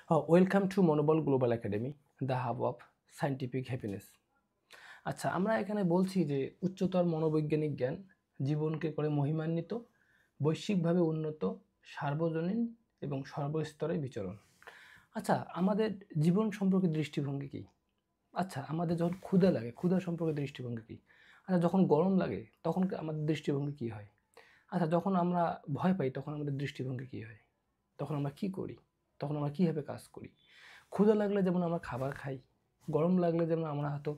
Welcome to মনোবল global academy, the hub of scientific happiness. আচ্ছা, আমরা এখানে বলছি যে উচ্চতর মনোবৈজ্ঞানিক জ্ঞান জীবনকে করে মহিমান্বিত, বৈশ্বিকভাবে উন্নত, সার্বজনীন এবং সর্বস্তরে বিচরণ। আচ্ছা, আমাদের জীবন সম্পর্কে দৃষ্টিভঙ্গি কী? আচ্ছা, আমাদের যখন ক্ষুধা লাগে, ক্ষুধা সম্পর্কে দৃষ্টিভঙ্গি কী? আচ্ছা, যখন গরম লাগে তখন আমাদের দৃষ্টিভঙ্গি কী হয়? আচ্ছা, যখন আমরা ভয় পাই তখন আমাদের দৃষ্টিভঙ্গি কী হয়? তখন আমরা কী করি? তখন আমরা কীভাবে কাজ করি? ক্ষুধা লাগলে যেমন আমরা খাবার খাই, গরম লাগলে যেমন আমরা হয়তো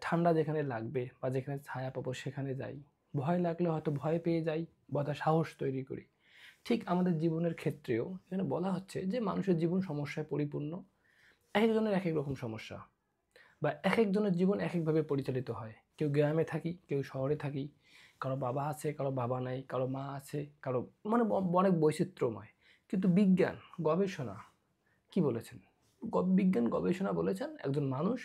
ঠান্ডা যেখানে লাগবে বা যেখানে ছায়া পাবো সেখানে যাই, ভয় লাগলে হয়তো ভয় পেয়ে যাই বা তার সাহস তৈরি করি। ঠিক আমাদের জীবনের ক্ষেত্রেও এখানে বলা হচ্ছে যে মানুষের জীবন সমস্যায় পরিপূর্ণ। একেকজনের একেক রকম সমস্যা বা একেকজনের জীবন একেকভাবে পরিচালিত হয়। কেউ গ্রামে থাকি, কেউ শহরে থাকি, কারো বাবা আছে, কারো বাবা নাই, কারো মা আছে, কারো মানে অনেক বৈচিত্র্যময়। কিন্তু বিজ্ঞান গবেষণা কি বলেছেন? বিজ্ঞান গবেষণা বলেছেন একজন মানুষ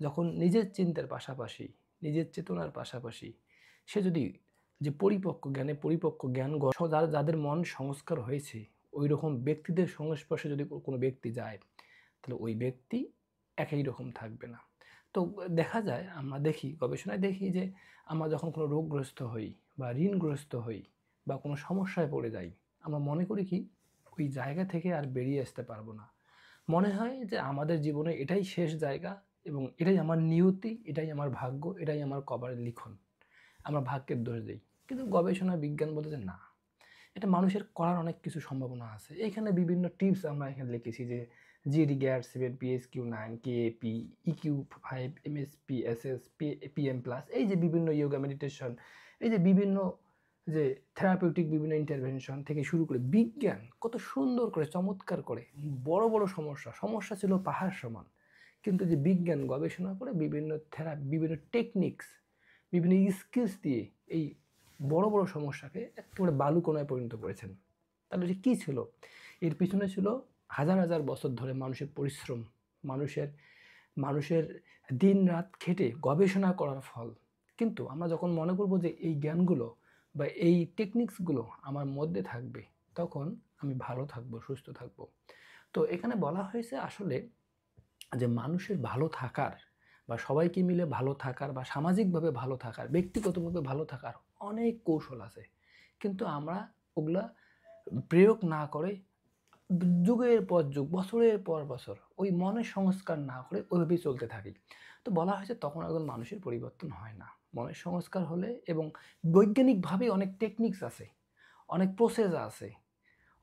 যখন নিজের চিন্তার পাশাপাশি, নিজের চেতনার পাশাপাশি সে যদি যে পরিপক্ক জ্ঞান যাদের মন সংস্কার হয়েছে, ওইরকম ব্যক্তিদের সংস্পর্শে যদি কোনো ব্যক্তি যায়, তাহলে ওই ব্যক্তি একই রকম থাকবে না। তো দেখা যায়, আমরা দেখি, গবেষণায় দেখি যে আমরা যখন কোনো রোগগ্রস্ত হই বা ঋণগ্রস্ত হই বা কোনো সমস্যায় পড়ে যাই, আমরা মনে করি কি ওই জায়গা থেকে আর বেরিয়ে আসতে পারবো না। মনে হয় যে আমাদের জীবনে এটাই শেষ জায়গা এবং এটাই আমার নিয়তি, এটাই আমার ভাগ্য, এটাই আমার কপালের লিখন। আমরা ভাগ্যের দোষ দিই। কিন্তু গবেষণা বিজ্ঞান বলে যে না, এটা মানুষের করার অনেক কিছু সম্ভাবনা আছে। এইখানে বিভিন্ন টিপস আমরা এখানে লিখেছি যে জিডি গ্যাট 7, PSQ9, KAP, EQ5, MSP, SS, PM+, এই যে বিভিন্ন যোগা মেডিটেশন, এই যে বিভিন্ন যে থেরাপিউটিক বিভিন্ন ইন্টারভেনশন থেকে শুরু করে বিজ্ঞান কত সুন্দর করে চমৎকার করে বড় বড় সমস্যা ছিল পাহাড় সমান, কিন্তু যে বিজ্ঞান গবেষণা করে বিভিন্ন বিভিন্ন টেকনিক্স, বিভিন্ন স্কিলস দিয়ে এই বড় বড় সমস্যাকে একেবারে বালুকণায় পরিণত করেছেন। তাহলে যে কী ছিল এর পিছনে? ছিল হাজার হাজার বছর ধরে মানুষের পরিশ্রম, মানুষের মানুষের দিন রাত খেটে গবেষণা করার ফল। কিন্তু আমরা যখন মনে করব যে এই জ্ঞানগুলো বা এই টেকনিক্সগুলো আমার মধ্যে থাকবে, তখন আমি ভালো থাকবো, সুস্থ থাকবো। তো এখানে বলা হয়েছে আসলে যে মানুষের ভালো থাকার বা সবাইকে মিলে ভালো থাকার বা সামাজিকভাবে ভালো থাকার, ব্যক্তিগতভাবে ভালো থাকার অনেক কৌশল আছে। কিন্তু আমরা ওগুলা প্রয়োগ না করে যুগের পর যুগ, বছরের পর বছর ওই মনের সংস্কার না করে ওইভাবেই চলতে থাকি। তো বলা হয়েছে তখন একজন মানুষের পরিবর্তন হয় না। মনের সংস্কার হলে এবং বৈজ্ঞানিকভাবে অনেক টেকনিক্স আছে, অনেক প্রসেস আছে,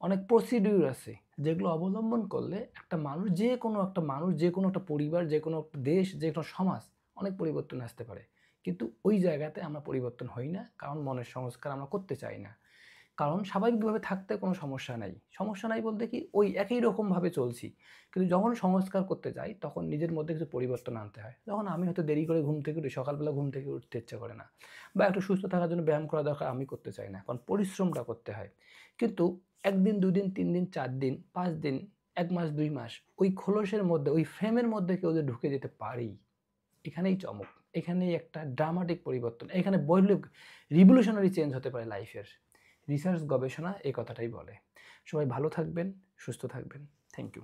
অনেক প্রসিডিউর আছে, যেগুলো অবলম্বন করলে একটা মানুষ, যে কোনো একটা মানুষ, যে কোনো একটা পরিবার, যে কোনো একটা দেশ, যে কোনো সমাজ অনেক পরিবর্তন আসতে পারে। কিন্তু ওই জায়গাতে আমরা পরিবর্তন হই না, কারণ মনের সংস্কার আমরা করতে চাই না। কারণ স্বাভাবিকভাবে থাকতে কোনো সমস্যা নাই। সমস্যা নাই বলতে কি, ওই একই রকমভাবে চলছি। কিন্তু যখন সংস্কার করতে যাই তখন নিজের মধ্যে কিছু পরিবর্তন আনতে হয়। যখন আমি হয়তো দেরি করে ঘুম থেকে উঠি, সকালবেলা ঘুম থেকে উঠতে ইচ্ছা করে না, বা একটু সুস্থ থাকার জন্য ব্যায়াম করা দরকার, আমি করতে চাই না, কারণ পরিশ্রমটা করতে হয়। কিন্তু ১ দিন, ২ দিন, ৩ দিন, ৪ দিন, ৫ দিন, ১ মাস, ২ মাস ওই খোলসের মধ্যে, ওই ফ্রেমের মধ্যে কেউ যদি ঢুকে যেতে পারি, এখানেই চমক। এখানেই একটা ড্রামাটিক পরিবর্তন। এখানে রিভলিউশনারি চেঞ্জ হতে পারে লাইফের। রিসার্চ গবেষণা এই কথাটাই বলে। সবাই ভালো থাকবেন, সুস্থ থাকবেন। Thank you.